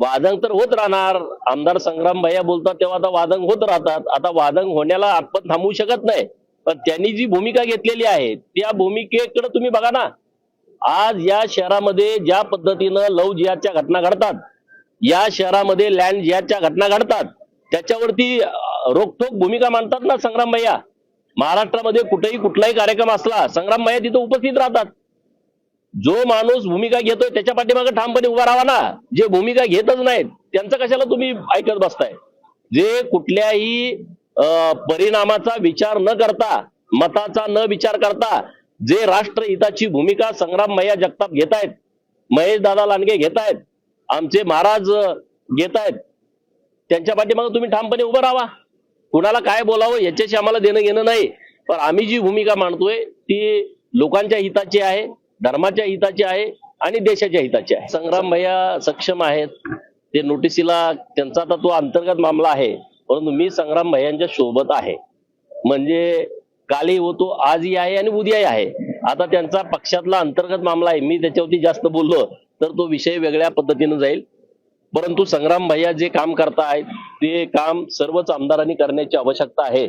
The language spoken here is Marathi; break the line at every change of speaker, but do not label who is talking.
वादंग तर होत राहणार. आमदार संग्राम भैया बोलतात तेव्हा आता वादंग होत राहतात. आता वादंग होण्याला आपण थांबवू शकत नाही. पण त्यांनी जी भूमिका घेतलेली आहे त्या भूमिकेकडे तुम्ही बघा ना. आज या शहरामध्ये ज्या पद्धतीनं लव्ह जिहादच्या घटना घडतात, या शहरामध्ये लँड जिहादच्या घटना घडतात, त्याच्यावरती रोखठोक भूमिका मांडतात ना संग्राम भैया. महाराष्ट्रामध्ये कुठेही कुठलाही कार्यक्रम असला संग्राम भैया तिथे उपस्थित राहतात. जो माणूस भूमिका घेतोय त्याच्या पाठीमागे ठामपणे उभा राहा ना. जे भूमिका घेतच नाहीत त्यांचं कशाला तुम्ही ऐकत बसताय. जे कुठल्याही परिणामाचा विचार न करता, मताचा न विचार करता जे राष्ट्रहिताची भूमिका संग्राम भैया जगताप घेतायत, महेश दादा लांडगे घेतायत, आमचे महाराज घेतायत, त्यांच्या पाठीमागे तुम्ही ठामपणे उभं राहा. कुणाला काय बोलावं याच्याशी आम्हाला देणं घेणं नाही. पण आम्ही जी भूमिका मांडतोय ती लोकांच्या हिताची आहे, धर्माच्या हिताची आहे आणि देशाच्या हिताची आहे. संग्राम भैया सक्षम आहेत. ते नोटिसीला त्यांचा आता तो अंतर्गत मामला आहे, परंतु मी संग्राम भैयांच्या सोबत आहे. म्हणजे कालही होतो, आजही आहे आणि उद्याही आहे. आता त्यांचा पक्षातला अंतर्गत मामला आहे. मी त्याच्यावरती जास्त बोललो तर तो विषय वेगळ्या पद्धतीने जाईल. परंतु संग्राम भैया जे काम करतायत ते काम सर्वच आमदारांनी करण्याची आवश्यकता आहे.